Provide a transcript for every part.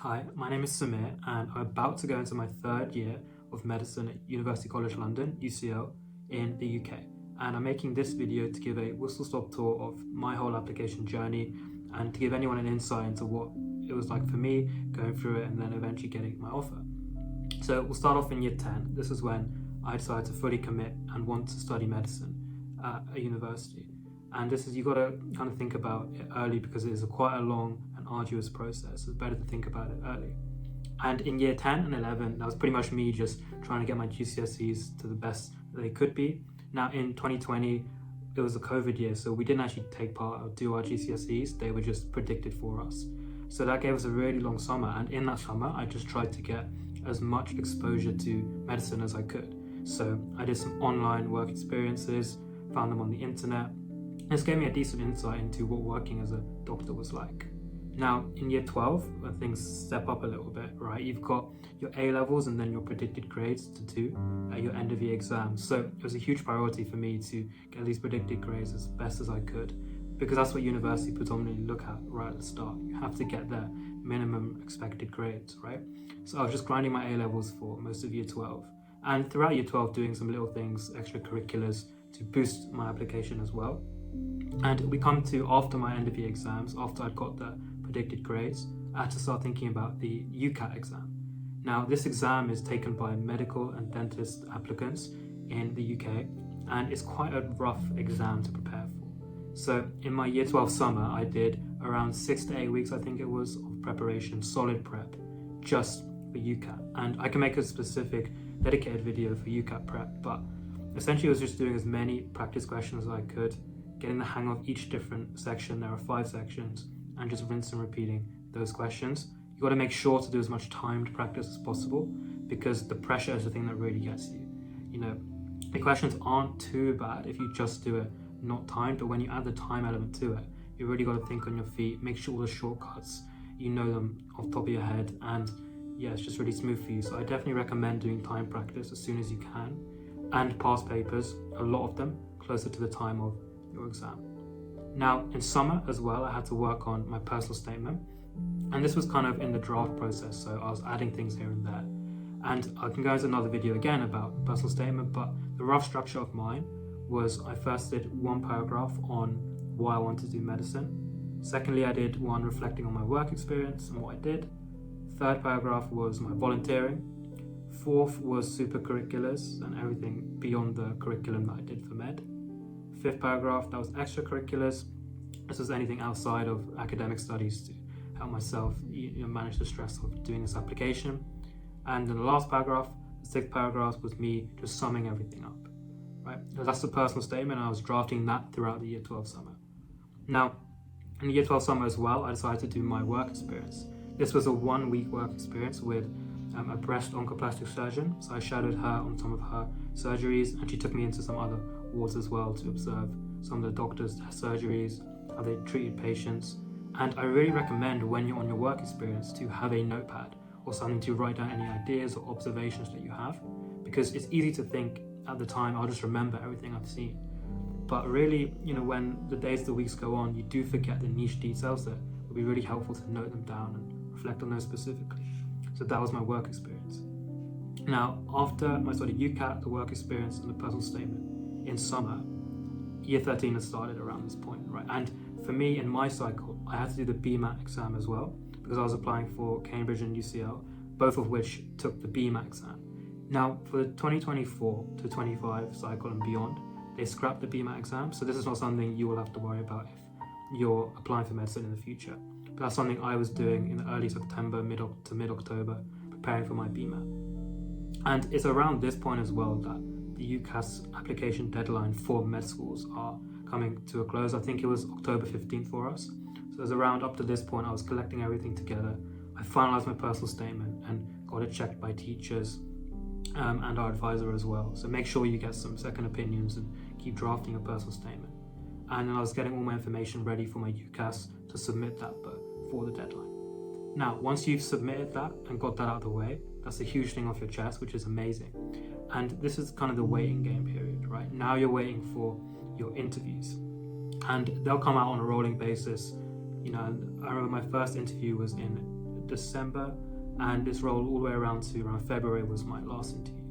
Hi, my name is Samir and I'm about to go into my third year of medicine at University College London, UCL, in the UK. And I'm making this video to give a whistle-stop tour of my whole application journey and to give anyone an insight into what it was like for me going through it and then eventually getting my offer. So we'll start off in year 10. This is when I decided to fully commit and want to study medicine at a university. And this is, you've got to kind of think about it early because it is quite a long and arduous process. It's better to think about it early. And in year 10 and 11, that was pretty much me just trying to get my GCSEs to the best that they could be. Now in 2020, it was a COVID year, so we didn't actually take part or do our GCSEs. They were just predicted for us. So that gave us a really long summer. And in that summer, I just tried to get as much exposure to medicine as I could. So I did some online work experiences, found them on the internet. This gave me a decent insight into what working as a doctor was like. Now, in year 12, where things step up a little bit, right? You've got your A-levels and then your predicted grades to do at your end of year exams. So it was a huge priority for me to get these predicted grades as best as I could, because that's what university predominantly look at right at the start. You have to get their minimum expected grades, right? So I was just grinding my A-levels for most of year 12. And throughout year 12, doing some little things, extracurriculars, to boost my application as well. And we come to after my end of year exams, after I'd got the predicted grades, I had to start thinking about the UCAT exam. Now, this exam is taken by medical and dentist applicants in the UK, and it's quite a rough exam to prepare for. So in my year 12 summer, I did around 6 to 8 weeks, I think it was, of preparation, solid prep, just for UCAT. And I can make a specific dedicated video for UCAT prep, but essentially I was just doing as many practice questions as I could, getting the hang of each different section. There are 5 sections, and just rinse and repeating those questions. You got to make sure to do as much timed practice as possible, because the pressure is the thing that really gets you. You know, the questions aren't too bad if you just do it not timed, but when you add the time element to it, you really got to think on your feet, make sure all the shortcuts, you know them off the top of your head, and yeah, it's just really smooth for you. So I definitely recommend doing time practice as soon as you can, and past papers, a lot of them, closer to the time of your exam. Now, in summer as well, I had to work on my personal statement, and this was kind of in the draft process, so I was adding things here and there. And I can go into another video again about personal statement, but the rough structure of mine was I first did 1 paragraph on why I wanted to do medicine. Secondly, I did one reflecting on my work experience and what I did. Third paragraph was my volunteering. Fourth was Supra Curriculars and everything beyond the curriculum that I did for med. Fifth paragraph, that was extracurriculars. This was anything outside of academic studies to help myself manage the stress of doing this application. And then the last paragraph, the 6th paragraph, was me just summing everything up, right? So that's the personal statement. I was drafting that throughout the year 12 summer. Now, in the year 12 summer as well, I decided to do my work experience. This was a 1-week work experience with a breast oncoplastic surgeon. So I shadowed her on some of her surgeries, and she took me into some other wards as well to observe some of the doctors, their surgeries, how they treated patients. And I really recommend, when you're on your work experience, to have a notepad or something to write down any ideas or observations that you have, because it's easy to think at the time, I'll just remember everything I've seen. But really, when the days, the weeks go on, you do forget the niche details that would be really helpful to note them down and reflect on those specifically. So that was my work experience. Now, after my sort of UCAT, the work experience, and the personal statement in summer, year 13 has started around this point, right? And for me, in my cycle, I had to do the BMAT exam as well, because I was applying for Cambridge and UCL, both of which took the BMAT exam. Now, for the 2024 to 25 cycle and beyond, they scrapped the BMAT exam, so this is not something you will have to worry about if you're applying for medicine in the future. But that's something I was doing in early September, to mid-October, preparing for my BMAT. And it's around this point as well that the UCAS application deadline for med schools are coming to a close. I think it was October 15th for us. So it was around up to this point, I was collecting everything together. I finalized my personal statement and got it checked by teachers and our advisor as well. So make sure you get some second opinions and keep drafting a personal statement. And then I was getting all my information ready for my UCAS to submit that before the deadline. Now, once you've submitted that and got that out of the way, that's a huge thing off your chest, which is amazing. And this is kind of the waiting game period, right? Now you're waiting for your interviews, and they'll come out on a rolling basis. And I remember my first interview was in December, and this rolled all the way around to around February was my last interview.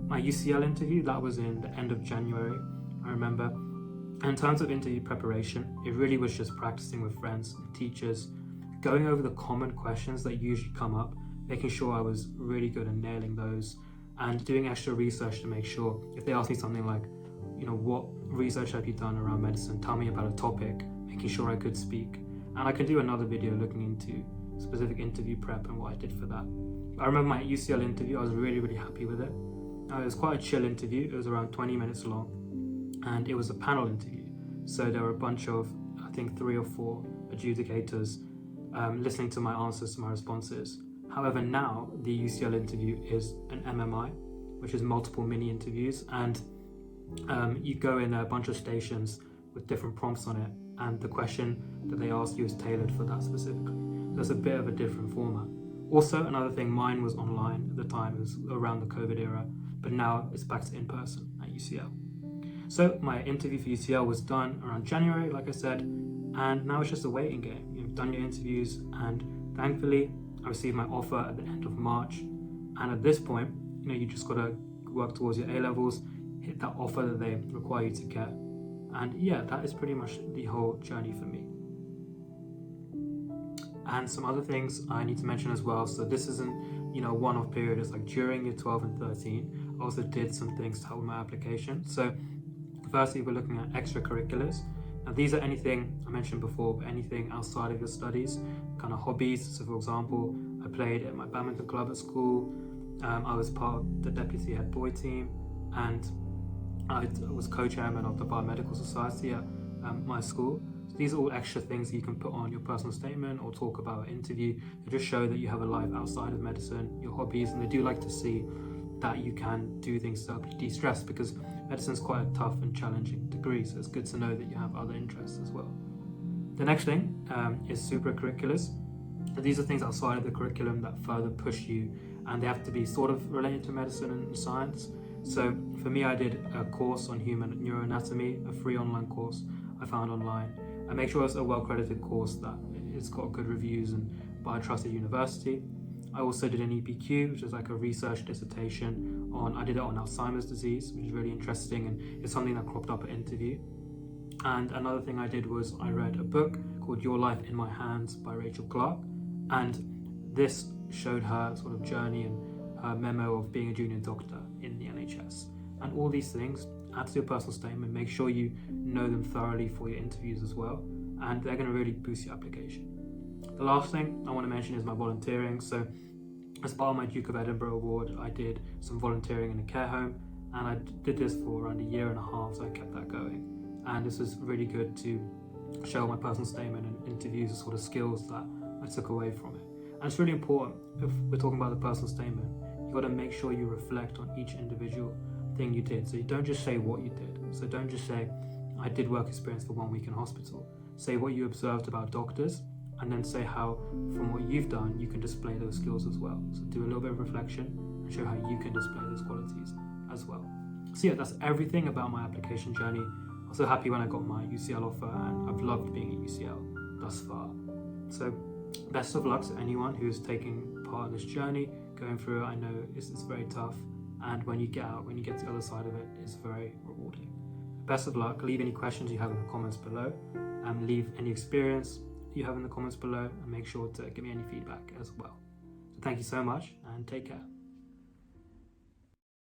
My UCL interview, that was in the end of January, I remember. And in terms of interview preparation, it really was just practicing with friends and teachers, going over the common questions that usually come up, making sure I was really good at nailing those, and doing extra research to make sure if they ask me something like, what research have you done around medicine? Tell me about a topic, making sure I could speak. And I can do another video looking into specific interview prep and what I did for that. I remember my UCL interview, I was really, really happy with it. It was quite a chill interview. It was around 20 minutes long, and it was a panel interview. So there were a bunch of, I think 3 or 4 adjudicators listening to my answers to my responses. However, now the UCL interview is an MMI, which is multiple mini interviews, and you go in a bunch of stations with different prompts on it, and the question that they ask you is tailored for that specifically. So it's a bit of a different format. Also, another thing, mine was online at the time. It was around the COVID era, but now it's back to in-person at UCL. So my interview for UCL was done around January, like I said, and now it's just a waiting game. You've done your interviews, and thankfully I received my offer at the end of March. And at this point, you just got to work towards your A-levels, hit that offer that they require you to get. And yeah, that is pretty much the whole journey for me. And some other things I need to mention as well. So this isn't, one-off period. It's like during year 12 and 13, I also did some things to help with my application. So firstly, we're looking at extracurriculars. Now these are anything I mentioned before, but anything outside of your studies, kind of hobbies. So for example, I played at my badminton club at school. I was part of the deputy head boy team, and I was co-chairman of the Biomedical Society at my school. So these are all extra things that you can put on your personal statement or talk about an interview to just show that you have a life outside of medicine, your hobbies, and they do like to see that you can do things to help you de-stress, because medicine is quite a tough and challenging degree, so it's good to know that you have other interests as well. The next thing is Supra Curriculars. These are things outside of the curriculum that further push you, and they have to be sort of related to medicine and science. So for me, I did a course on human neuroanatomy, a free online course I found online. I make sure it's a well-credited course, that it's got good reviews and by a trusted university. I also did an EPQ, which is like a research dissertation I did it on Alzheimer's disease, which is really interesting, and it's something that cropped up at interview. And another thing I did was I read a book called Your Life in My Hands by Rachel Clark, and this showed her sort of journey and her memo of being a junior doctor in the NHS. And all these things add to your personal statement. Make sure you know them thoroughly for your interviews as well, and they're going to really boost your application. The last thing I want to mention is my volunteering. So as part of my Duke of Edinburgh award, I did some volunteering in a care home, and I did this for around 1.5 years, so I kept that going. And this was really good to show my personal statement and interviews, the sort of skills that I took away from it. And it's really important, if we're talking about the personal statement, you've got to make sure you reflect on each individual thing you did. So you don't just say what you did. So don't just say, I did work experience for 1 week in hospital. Say what you observed about doctors, and then say how, from what you've done, you can display those skills as well. So do a little bit of reflection and show how you can display those qualities as well. So yeah, that's everything about my application journey. I was so happy when I got my UCL offer, and I've loved being at UCL thus far. So best of luck to anyone who's taking part in this journey, going through it. I know it's very tough, and when you get out, when you get to the other side of it, it's very rewarding. Best of luck. Leave any questions you have in the comments below, and leave any experience you have in the comments below, and make sure to give me any feedback as well. So thank you so much, and take care.